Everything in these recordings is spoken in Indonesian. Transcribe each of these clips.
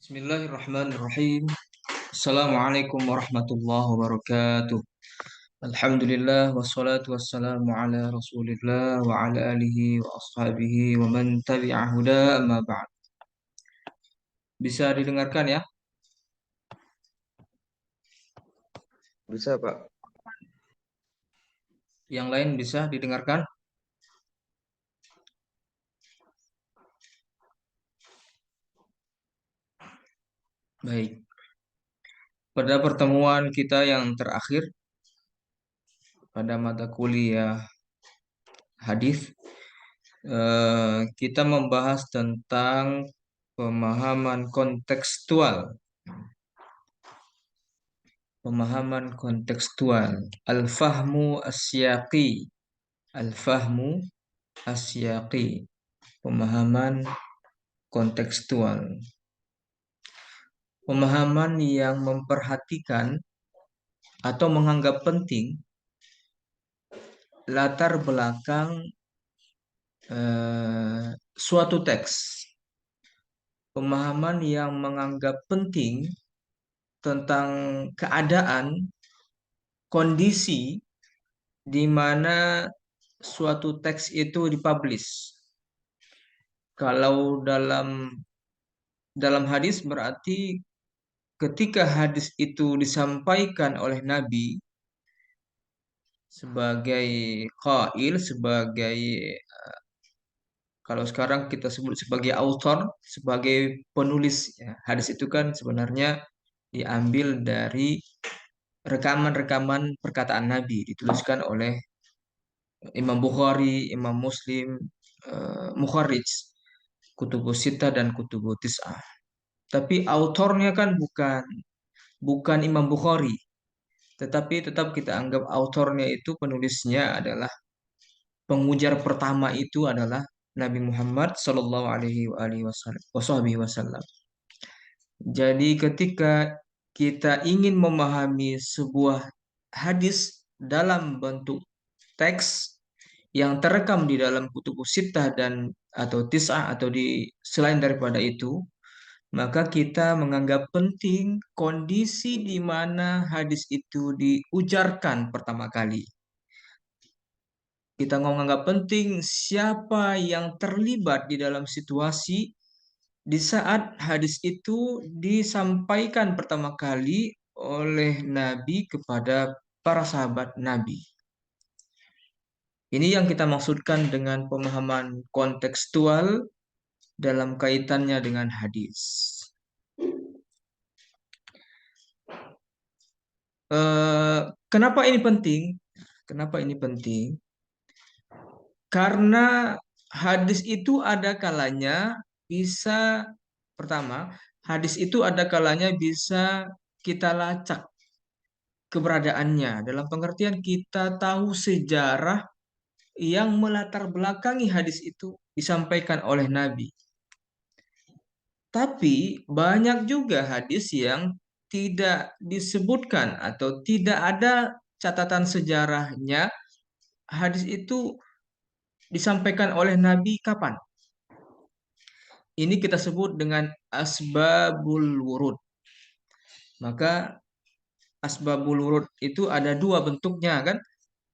Bismillahirrahmanirrahim. Assalamualaikum warahmatullahi wabarakatuh. Alhamdulillah wassalatu wassalamu ala Rasulillah wa ala alihi wa ashabihi wa man tabi'a huda amma ba'd. Bisa didengarkan ya? Bisa, Pak. Yang lain bisa didengarkan? Baik. Pada pertemuan kita yang terakhir pada mata kuliah hadis, kita membahas tentang pemahaman kontekstual. Pemahaman kontekstual, al-fahmu asyaqi, al-fahmu asyaqi, pemahaman kontekstual, pemahaman yang memperhatikan atau menganggap penting latar belakang suatu teks, pemahaman yang menganggap penting tentang keadaan, kondisi di mana suatu teks itu dipublish. Kalau dalam hadis berarti ketika hadis itu disampaikan oleh Nabi sebagai qail, sebagai kalau sekarang kita sebut sebagai author, sebagai penulis ya. Hadis itu kan sebenarnya diambil dari rekaman-rekaman perkataan Nabi, dituliskan oleh Imam Bukhari, Imam Muslim, Mukharrij, Kutubus Sittah dan Kutubus Tis'ah. Tapi autornya kan bukan Imam Bukhari, tetapi tetap kita anggap autornya itu, penulisnya adalah, pengujar pertama itu adalah Nabi Muhammad Shallallahu Alaihi Wasallam. Jadi ketika kita ingin memahami sebuah hadis dalam bentuk teks yang terekam di dalam kutubus sittah dan atau tis'ah atau di selain daripada itu, maka kita menganggap penting kondisi di mana hadis itu diujarkan pertama kali. Kita menganggap penting siapa yang terlibat di dalam situasi di saat hadis itu disampaikan pertama kali oleh Nabi kepada para sahabat Nabi. Ini yang kita maksudkan dengan pemahaman kontekstual dalam kaitannya dengan hadis. Kenapa ini penting? Kenapa ini penting? Karena hadis itu ada kalanya bisa, pertama, hadis itu ada kalanya bisa kita lacak keberadaannya. Dalam pengertian kita tahu sejarah yang melatar belakangi hadis itu disampaikan oleh Nabi. Tapi banyak juga hadis yang tidak disebutkan atau tidak ada catatan sejarahnya. Hadis itu disampaikan oleh Nabi kapan? Ini kita sebut dengan asbabul wurud. Maka asbabul wurud itu ada dua bentuknya kan?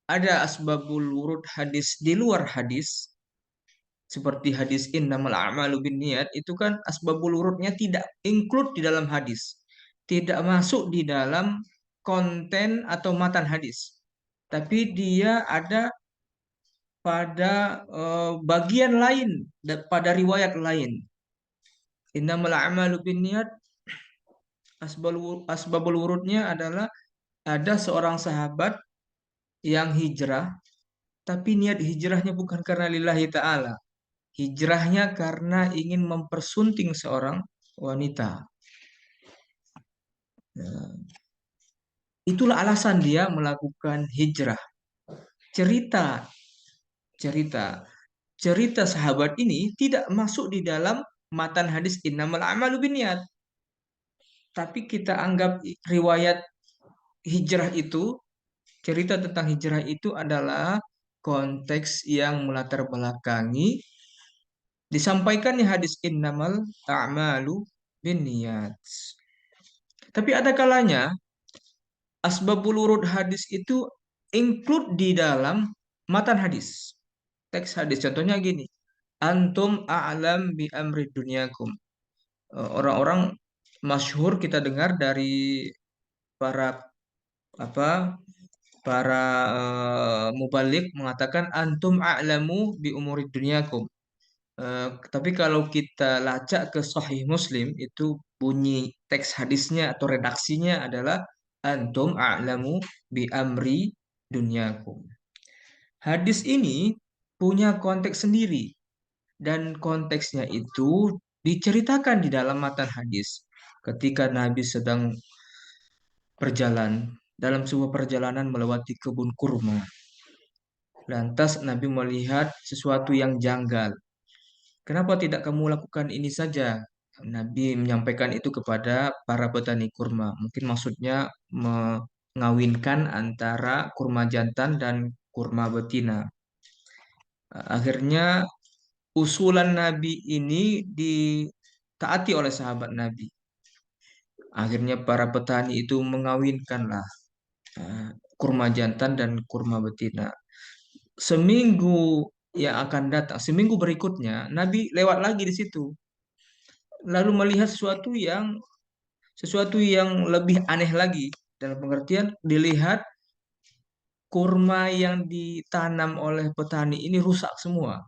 Ada asbabul wurud hadis di luar hadis, seperti hadis innamal a'malu binniyat, itu kan asbabul wurudnya tidak include di dalam hadis, tidak masuk di dalam konten atau matan hadis, tapi dia ada pada bagian lain, pada riwayat lain. Innamal a'malu binniyat, asbabul wurudnya adalah ada seorang sahabat yang hijrah, tapi niat hijrahnya bukan karena lillahi ta'ala. Hijrahnya karena ingin mempersunting seorang wanita. Nah, itulah alasan dia melakukan hijrah. Cerita, cerita, cerita sahabat ini tidak masuk di dalam matan hadis innamal a'malu binniyat. Tapi kita anggap riwayat hijrah itu, cerita tentang hijrah itu adalah konteks yang melatar belakangi disampaikannya hadis innamal a'malu Binniyat. Tapi ada kalanya asbabul wurud hadis itu include di dalam matan hadis. Teks hadis contohnya gini. Antum a'lam bi amri dunyakum. Orang-orang masyhur kita dengar dari para apa para mubalik mengatakan antum a'lamu bi umuri dunyakum. Tapi kalau kita lacak ke Sahih Muslim itu bunyi teks hadisnya atau redaksinya adalah antum a'lamu bi amri dunyakum. Hadis ini punya konteks sendiri dan konteksnya itu diceritakan di dalam matan hadis ketika Nabi sedang berjalan dalam sebuah perjalanan melewati kebun kurma. Lantas Nabi melihat sesuatu yang janggal. Kenapa tidak kamu lakukan ini saja? Nabi menyampaikan itu kepada para petani kurma. Mungkin maksudnya mengawinkan antara kurma jantan dan kurma betina. Akhirnya usulan Nabi ini ditaati oleh sahabat Nabi. Akhirnya para petani itu mengawinkanlah eh, kurma jantan dan kurma betina. Seminggu yang akan datang, seminggu berikutnya, Nabi lewat lagi di situ, lalu melihat sesuatu yang lebih aneh lagi dalam pengertian dilihat kurma yang ditanam oleh petani ini rusak semua.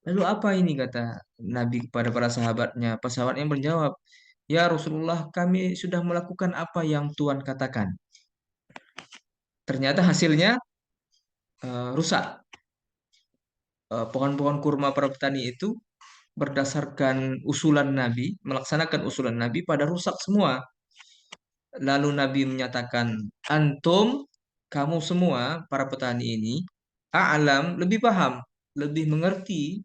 Lalu apa ini kata Nabi kepada para sahabatnya? Para sahabatnya menjawab, ya Rasulullah, kami sudah melakukan apa yang Tuhan katakan. Ternyata hasilnya rusak. Pohon-pohon kurma para petani itu berdasarkan usulan Nabi, melaksanakan usulan Nabi pada rusak semua. Lalu Nabi menyatakan, antum, kamu semua, para petani ini, a'lam, lebih paham, lebih mengerti,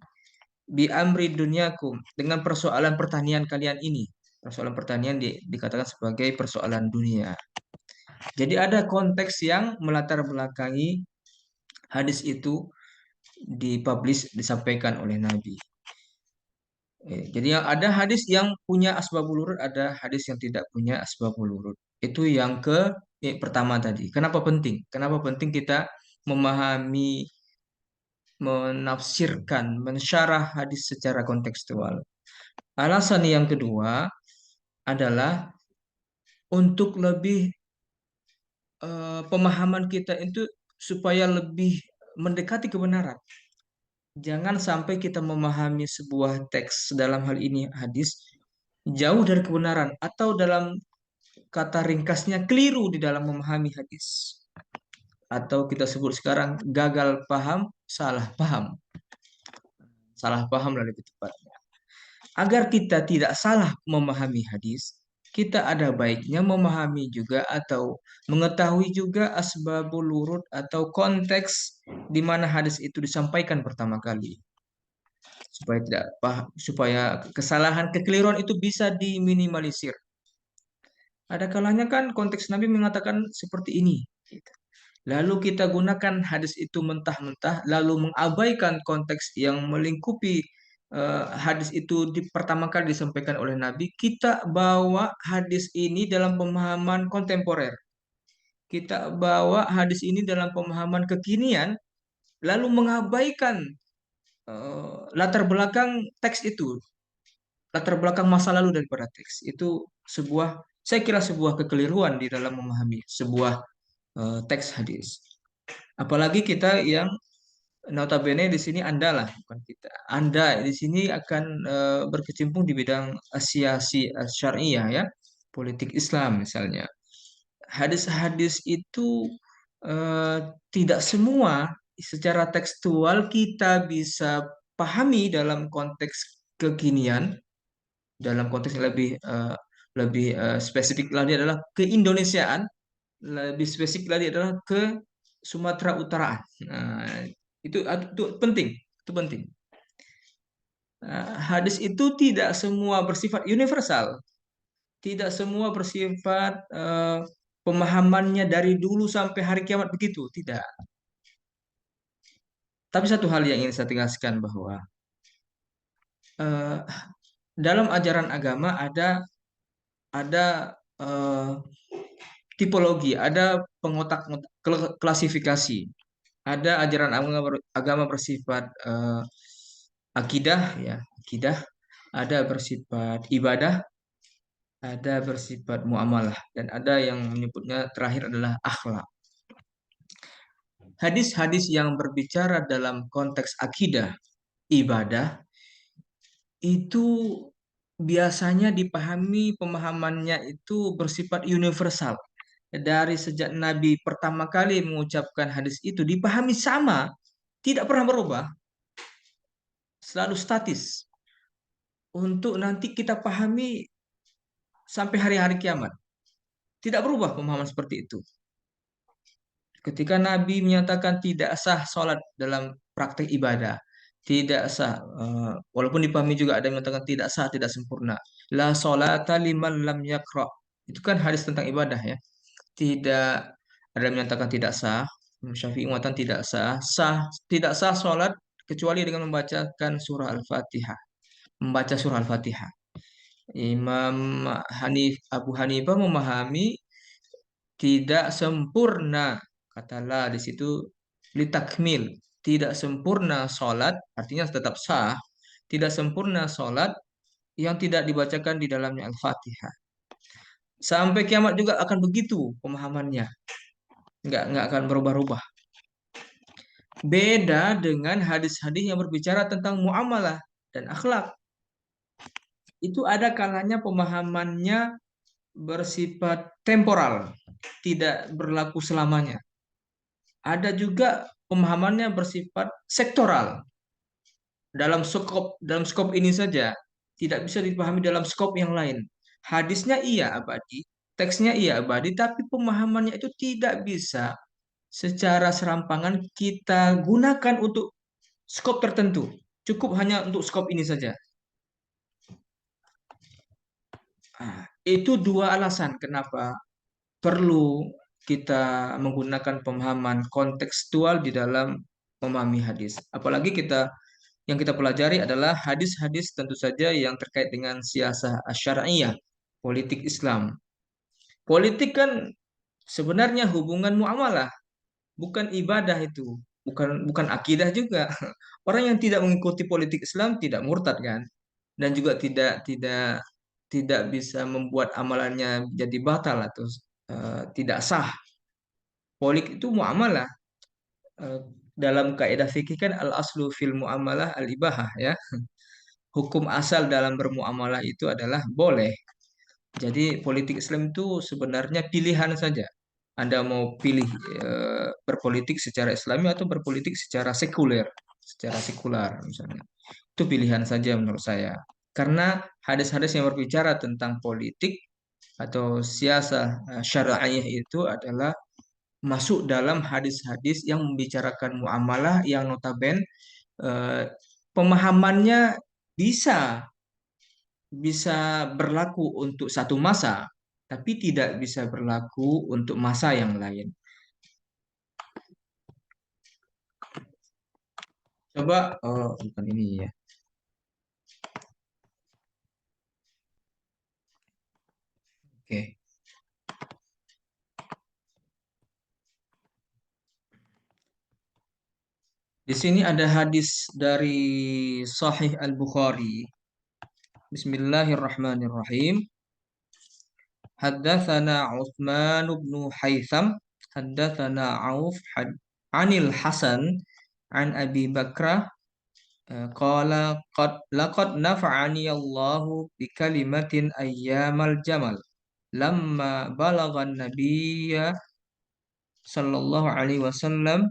bi amri dunyakum, dengan persoalan pertanian kalian ini. Persoalan pertanian dikatakan sebagai persoalan dunia. Jadi ada konteks yang melatar belakangi hadis itu dipublish, disampaikan oleh Nabi. Jadi yang ada hadis yang punya asbabul wurud, ada hadis yang tidak punya asbabul wurud. Itu yang pertama tadi. Kenapa penting? Kenapa penting kita memahami, menafsirkan, mensyarah hadis secara kontekstual? Alasan yang kedua adalah untuk lebih pemahaman kita itu supaya lebih mendekati kebenaran. Jangan sampai kita memahami sebuah teks dalam hal ini hadis jauh dari kebenaran atau dalam kata ringkasnya keliru di dalam memahami hadis. Atau kita sebut sekarang gagal paham, salah paham. Salah paham lebih tepatnya. Agar kita tidak salah memahami hadis, kita ada baiknya memahami juga atau mengetahui juga asbabul wurud atau konteks di mana hadis itu disampaikan pertama kali supaya tidak paham, supaya kesalahan kekeliruan itu bisa diminimalisir. Ada kalanya kan konteks Nabi mengatakan seperti ini. Lalu kita gunakan hadis itu mentah-mentah, lalu mengabaikan konteks yang melingkupi hadis itu pertama kali disampaikan oleh Nabi. Kita bawa hadis ini dalam pemahaman kontemporer. Kita bawa hadis ini dalam pemahaman kekinian, lalu mengabaikan latar belakang teks itu, latar belakang masa lalu daripada teks. Itu saya kira sebuah kekeliruan di dalam memahami sebuah teks hadis. Apalagi kita yang notabene di sini Anda lah, bukan kita. Anda di sini akan berkecimpung di bidang syariah ya, politik Islam misalnya. Hadis-hadis itu eh, tidak semua secara tekstual kita bisa pahami dalam konteks kekinian, dalam konteks yang lebih spesifik lagi adalah keindonesiaan, lebih spesifik lagi adalah ke Sumatera Utara. Nah, itu penting, itu penting. Hadis itu tidak semua bersifat universal, tidak semua bersifat pemahamannya dari dulu sampai hari kiamat begitu, tidak. Tapi satu hal yang ingin saya tegaskan bahwa eh, dalam ajaran agama ada tipologi, ada pengotak klasifikasi. Ada ajaran agama bersifat akidah, ya, akidah. Ada bersifat ibadah, ada bersifat muamalah, dan ada yang menyebutnya terakhir adalah akhlak. Hadis-hadis yang berbicara dalam konteks akidah, ibadah, itu biasanya dipahami pemahamannya itu bersifat universal. Dari sejak Nabi pertama kali mengucapkan hadis itu dipahami sama, tidak pernah berubah, selalu statis. Untuk nanti kita pahami sampai hari-hari kiamat. Tidak berubah pemahaman seperti itu. Ketika Nabi menyatakan tidak sah sholat dalam praktek ibadah, tidak sah, walaupun dipahami juga ada yang mengatakan tidak sah, tidak sempurna. La sholata liman lam yakra. Itu kan hadis tentang ibadah, ya. Tidak ada yang menyatakan tidak sah. Imam Syafi'i mengatakan tidak sah. Tidak sah sholat kecuali dengan membacakan surah Al-Fatihah. Membaca surah Al-Fatihah. Abu Hanifah memahami tidak sempurna, katalah di situ litakmil, tidak sempurna sholat, artinya tetap sah, tidak sempurna sholat yang tidak dibacakan di dalamnya Al-Fatihah. Sampai kiamat juga akan begitu pemahamannya, nggak akan berubah-ubah. Beda dengan hadis-hadis yang berbicara tentang muamalah dan akhlak. Itu ada kalanya pemahamannya bersifat temporal, tidak berlaku selamanya. Ada juga pemahamannya bersifat sektoral. Dalam skop ini saja tidak bisa dipahami dalam skop yang lain. Hadisnya iya abadi, teksnya iya abadi, tapi pemahamannya itu tidak bisa secara serampangan kita gunakan untuk skop tertentu. Cukup hanya untuk skop ini saja. Itu dua alasan kenapa perlu kita menggunakan pemahaman kontekstual di dalam memahami hadis. Apalagi yang kita pelajari adalah hadis-hadis tentu saja yang terkait dengan siasah syariah, politik Islam. Politik kan sebenarnya hubungan muamalah, bukan ibadah itu, bukan bukan akidah juga. Orang yang tidak mengikuti politik Islam tidak murtad kan, dan juga tidak bisa membuat amalannya jadi batal atau tidak sah. Politik itu muamalah. Eh, dalam kaidah fikih kan al aslu fil muamalah al ibahah, ya. Hukum asal dalam bermuamalah itu adalah boleh. Jadi politik Islam itu sebenarnya pilihan saja. Anda mau pilih berpolitik secara Islami atau berpolitik secara sekuler, secara sekular misalnya. Itu pilihan saja menurut saya. Karena hadis-hadis yang berbicara tentang politik atau siasah syar'iyah itu adalah masuk dalam hadis-hadis yang membicarakan muamalah yang notabene eh, pemahamannya bisa bisa berlaku untuk satu masa, tapi tidak bisa berlaku untuk masa yang lain. Coba, oh, bukan ini ya. Oke. Di sini ada hadis dari Sahih Al-Bukhari. Bismillahirrahmanirrahim. Haddatsana Utsman bin Haitsam, haddatsana Anil Hasan an Abi Bakrah qala laqad nafa'ani Allahu bi kalimatin ayyamal jamal lamma balaghan nabiyya sallallahu alaihi wasallam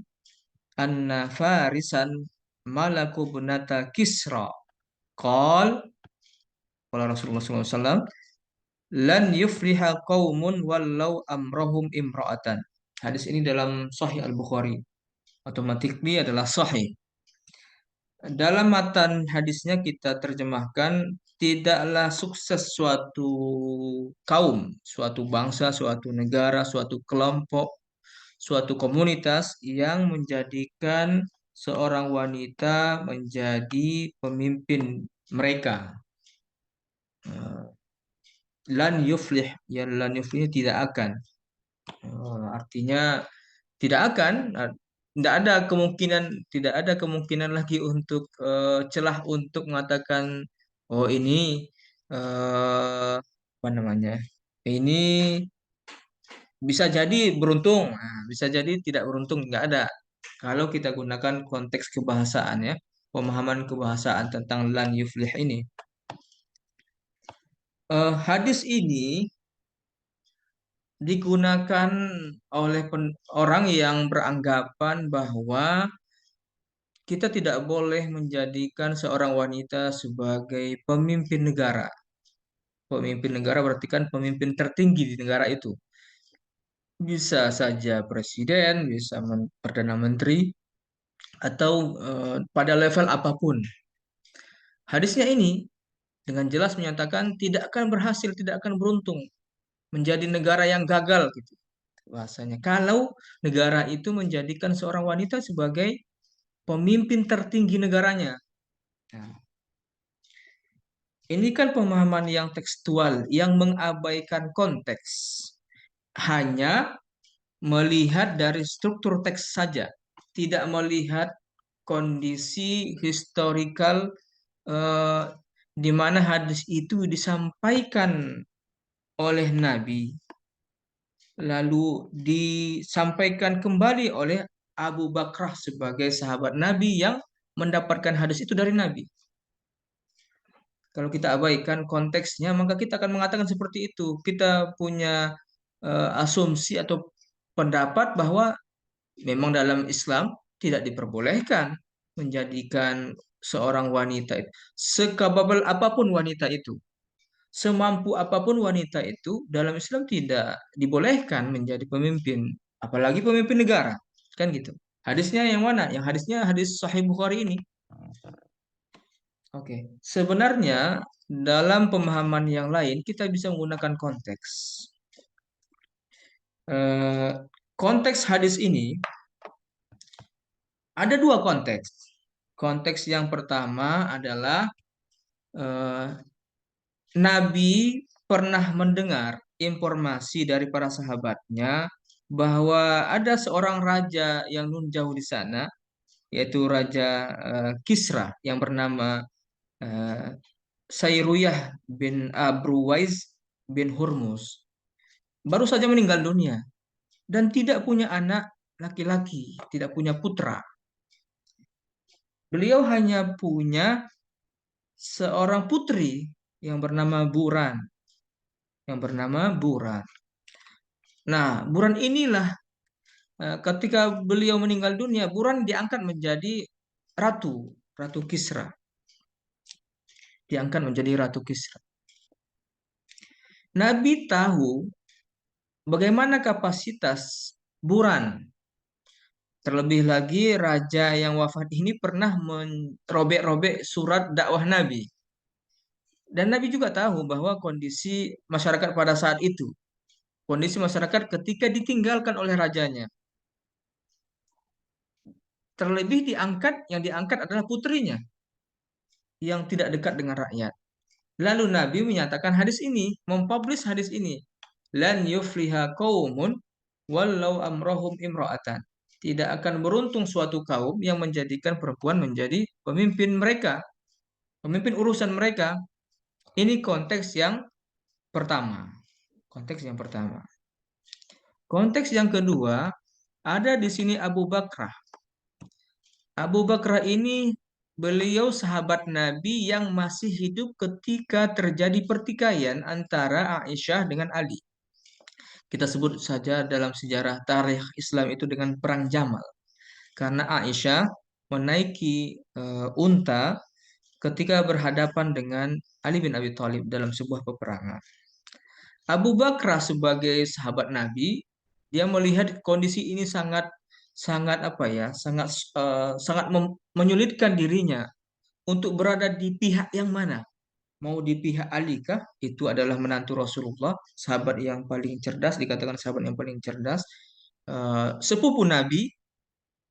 anna farisan malaku bunata Kisra qal qala Rasulullah sallallahu alaihi wasallam lan yufliha qaumun wallau amrahum imra'atan. Hadis ini dalam Sahih Al-Bukhari, automatically adalah sahih. Dalam matan hadisnya kita terjemahkan, tidaklah sukses suatu kaum, suatu bangsa, suatu negara, suatu kelompok, suatu komunitas yang menjadikan seorang wanita menjadi pemimpin mereka. Eh, Lan yuflih, ya lan yuflih tidak akan. Artinya tidak akan, tidak ada kemungkinan, tidak ada kemungkinan lagi untuk celah untuk mengatakan, oh ini apa namanya, ini bisa jadi beruntung, nah, bisa jadi tidak beruntung, nggak ada. Kalau kita gunakan konteks kebahasaan ya, pemahaman kebahasaan tentang lan yuflih ini. Hadis ini digunakan oleh orang yang beranggapan bahwa kita tidak boleh menjadikan seorang wanita sebagai pemimpin negara. Pemimpin negara berarti kan pemimpin tertinggi di negara itu. Bisa saja presiden, bisa perdana menteri, atau pada level apapun. Hadisnya ini dengan jelas menyatakan tidak akan berhasil, tidak akan beruntung menjadi negara yang gagal gitu bahasanya. Kalau negara itu menjadikan seorang wanita sebagai pemimpin tertinggi negaranya. Nah, ini kan pemahaman yang tekstual, yang mengabaikan konteks. Hanya melihat dari struktur teks saja, tidak melihat kondisi historikal eh, di mana hadis itu disampaikan oleh Nabi, lalu disampaikan kembali oleh Abu Bakrah sebagai sahabat Nabi yang mendapatkan hadis itu dari Nabi. Kalau kita abaikan konteksnya, maka kita akan mengatakan seperti itu. Kita punya asumsi atau pendapat bahwa memang dalam Islam tidak diperbolehkan menjadikan seorang wanita itu sekapabel apapun wanita itu, semampu apapun wanita itu dalam Islam tidak dibolehkan menjadi pemimpin, apalagi pemimpin negara, kan gitu. Hadisnya yang mana? Yang hadisnya hadis Sahih Bukhari ini. Oke, sebenarnya dalam pemahaman yang lain kita bisa menggunakan konteks. Eh, Konteks hadis ini ada dua konteks. Konteks yang pertama adalah eh, Nabi pernah mendengar informasi dari para sahabatnya bahwa ada seorang raja yang nun jauh di sana, yaitu Raja Kisra yang bernama eh, Sairuyah bin Abruwais bin Hurmuz. Baru saja meninggal dunia dan tidak punya anak laki-laki, tidak punya putra. Beliau hanya punya seorang putri yang bernama Buran, yang bernama Buran. Nah, Buran inilah ketika beliau meninggal dunia, Buran diangkat menjadi ratu, Ratu Kisra, diangkat menjadi Ratu Kisra. Nabi tahu bagaimana kapasitas Buran. Terlebih lagi raja yang wafat ini pernah merobek-robek surat dakwah Nabi. Dan Nabi juga tahu bahwa kondisi masyarakat pada saat itu, kondisi masyarakat ketika ditinggalkan oleh rajanya. Terlebih yang diangkat adalah putrinya yang tidak dekat dengan rakyat. Lalu Nabi menyatakan hadis ini, mempublish hadis ini. Lan yufliha qaumun walau amrohum imra'atan. Tidak akan beruntung suatu kaum yang menjadikan perempuan menjadi pemimpin mereka, pemimpin urusan mereka. Ini konteks yang pertama. Konteks yang pertama. Konteks yang kedua, ada di sini Abu Bakrah. Abu Bakrah ini beliau sahabat Nabi yang masih hidup ketika terjadi pertikaian antara Aisyah dengan Ali. Kita sebut saja dalam sejarah tarikh Islam itu dengan Perang Jamal. Karena Aisyah menaiki unta ketika berhadapan dengan Ali bin Abi Thalib dalam sebuah peperangan. Abu Bakrah sebagai sahabat Nabi, dia melihat kondisi ini sangat sangat apa ya, sangat sangat menyulitkan dirinya untuk berada di pihak yang mana. Mau di pihak Ali kah? Itu adalah menantu Rasulullah, sahabat yang paling cerdas, dikatakan sahabat yang paling cerdas, sepupu Nabi,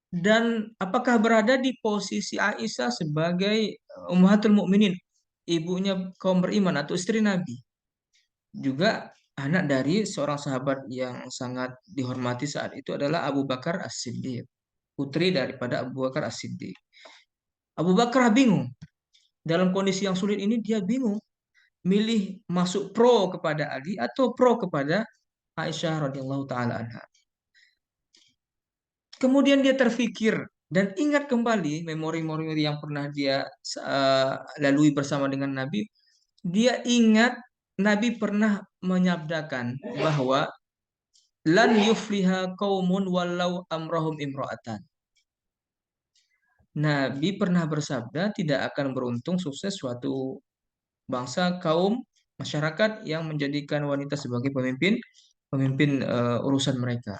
dan apakah berada di posisi Aisyah sebagai Ummahatul Mukminin, ibunya kaum beriman atau istri Nabi, juga anak dari seorang sahabat yang sangat dihormati saat itu adalah Abu Bakar As-Siddiq, putri daripada Abu Bakar As-Siddiq. Abu Bakar bingung. Dalam kondisi yang sulit ini dia bingung milih masuk pro kepada Ali atau pro kepada Aisyah radhiyallahu taala anha. Kemudian dia terfikir dan ingat kembali memori-memori yang pernah dia lalui bersama dengan Nabi. Dia ingat Nabi pernah menyabdakan bahwa lan yufliha qaumun walau amrahum imra'atan. Nabi pernah bersabda tidak akan beruntung sukses suatu bangsa, kaum, masyarakat yang menjadikan wanita sebagai pemimpin pemimpin urusan mereka.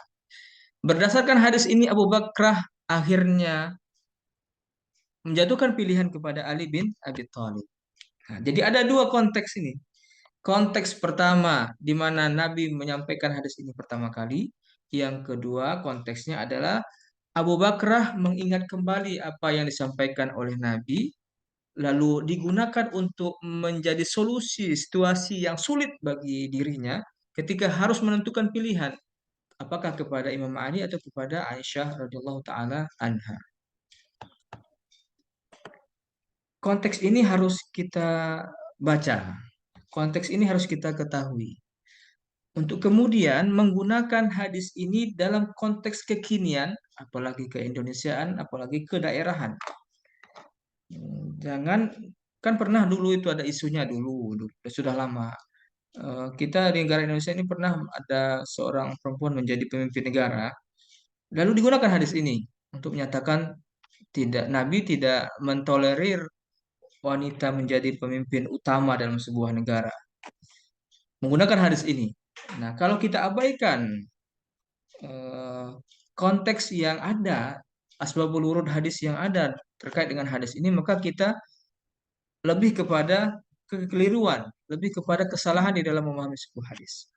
Berdasarkan hadis ini Abu Bakrah akhirnya menjatuhkan pilihan kepada Ali bin Abi Thalib. Nah, jadi ada dua konteks ini. Konteks pertama di mana Nabi menyampaikan hadis ini pertama kali. Yang kedua konteksnya adalah Abu Bakrah mengingat kembali apa yang disampaikan oleh Nabi, lalu digunakan untuk menjadi solusi situasi yang sulit bagi dirinya ketika harus menentukan pilihan apakah kepada Imam Ali atau kepada Aisyah radhiyallahu taala anha. Konteks ini harus kita baca. Konteks ini harus kita ketahui. Untuk kemudian menggunakan hadis ini dalam konteks kekinian, apalagi keindonesiaan, apalagi kedaerahan. Jangan, kan pernah dulu itu ada isunya dulu, sudah lama. Kita di negara Indonesia ini pernah ada seorang perempuan menjadi pemimpin negara, lalu digunakan hadis ini untuk menyatakan tidak, Nabi tidak mentolerir wanita menjadi pemimpin utama dalam sebuah negara. Menggunakan hadis ini. Nah, kalau kita abaikan eh, konteks yang ada, asbabul wurud hadis yang ada terkait dengan hadis ini, maka kita lebih kepada kekeliruan, lebih kepada kesalahan di dalam memahami sebuah hadis.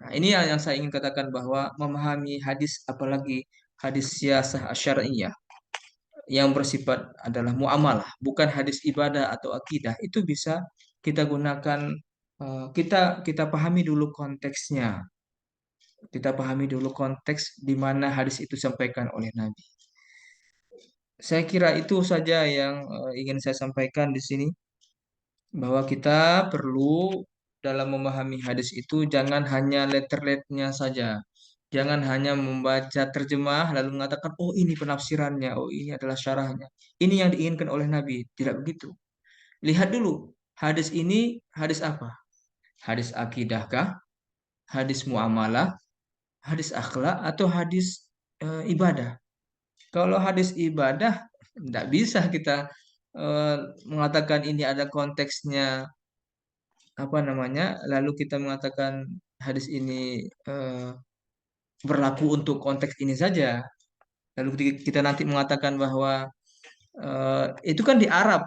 Nah, ini yang saya ingin katakan bahwa memahami hadis, apalagi hadis siyasah asyariyah yang bersifat adalah muamalah, bukan hadis ibadah atau akidah, itu bisa kita gunakan, kita pahami dulu konteksnya. Kita pahami dulu konteks di mana hadis itu disampaikan oleh Nabi. Saya kira itu saja yang ingin saya sampaikan di sini, bahwa kita perlu dalam memahami hadis itu jangan hanya letter-letternya saja. Jangan hanya membaca terjemah lalu mengatakan, oh ini penafsirannya, oh ini adalah syarahnya. Ini yang diinginkan oleh Nabi. Tidak begitu. Lihat dulu, hadis ini hadis apa? Hadis akidahkah? Hadis muamalah? Hadis akhlak? Atau hadis ibadah? Kalau hadis ibadah, tidak bisa kita eh, mengatakan ini ada konteksnya, apa namanya, lalu kita mengatakan hadis ini berlaku untuk konteks ini saja. Lalu ketika kita nanti mengatakan bahwa itu kan di Arab,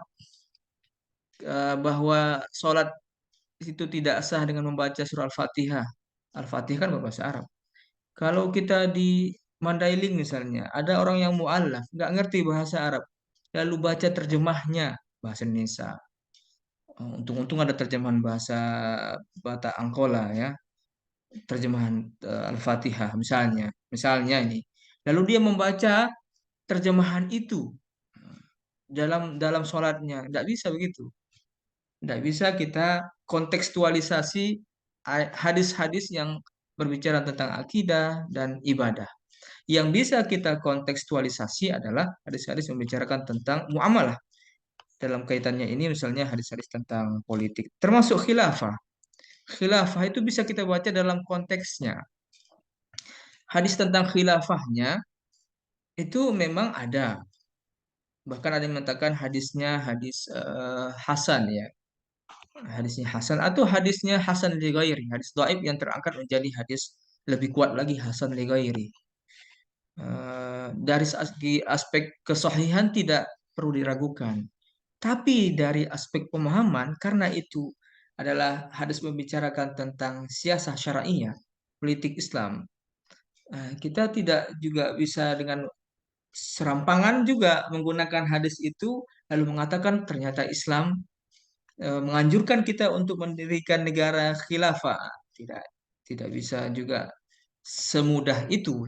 bahwa sholat itu tidak sah dengan membaca surah Al-Fatihah. Al-Fatihah kan berbahasa Arab. Kalau kita di Mandailing misalnya, ada orang yang mu'allaf, nggak ngerti bahasa Arab, lalu baca terjemahnya bahasa Indonesia. Untung-untung ada terjemahan bahasa Bata Angkola ya, terjemahan Al-Fatihah misalnya. Misalnya ini. Lalu dia membaca terjemahan itu dalam dalam sholatnya. Tidak bisa begitu. Tidak bisa kita kontekstualisasi hadis-hadis yang berbicara tentang akidah dan ibadah. Yang bisa kita kontekstualisasi adalah hadis-hadis yang membicarakan tentang muamalah. Dalam kaitannya ini misalnya hadis-hadis tentang politik, termasuk khilafah. Khilafah itu bisa kita baca dalam konteksnya. Hadis tentang khilafahnya itu memang ada. Bahkan ada yang mengatakan hadisnya hadis Hasan ya. Hadisnya Hasan atau hadisnya Hasan li ghairi. Hadis dhaif yang terangkat menjadi hadis lebih kuat lagi Hasan li ghairi. Dari segi aspek kesohihan tidak perlu diragukan. Tapi dari aspek pemahaman, karena itu adalah hadis membicarakan tentang siasah syara'iyah, politik Islam, kita tidak juga bisa dengan serampangan juga menggunakan hadis itu lalu mengatakan ternyata Islam menganjurkan kita untuk mendirikan negara khilafah. Tidak, tidak bisa juga semudah itu,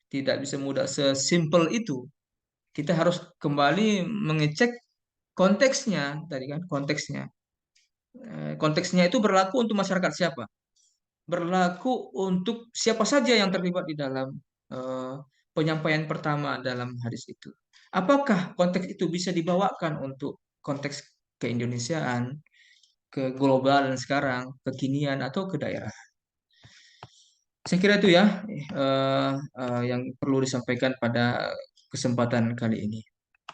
tidak bisa mudah sesimpel itu. Kita harus kembali mengecek konteksnya tadi kan, konteksnya. Konteksnya itu berlaku untuk masyarakat siapa? Berlaku untuk siapa saja yang terlibat di dalam eh, penyampaian pertama dalam hadis itu. Apakah konteks itu bisa dibawakan untuk konteks keindonesiaan, ke global dan sekarang, kekinian atau ke daerah? Saya kira itu ya yang perlu disampaikan pada kesempatan kali ini.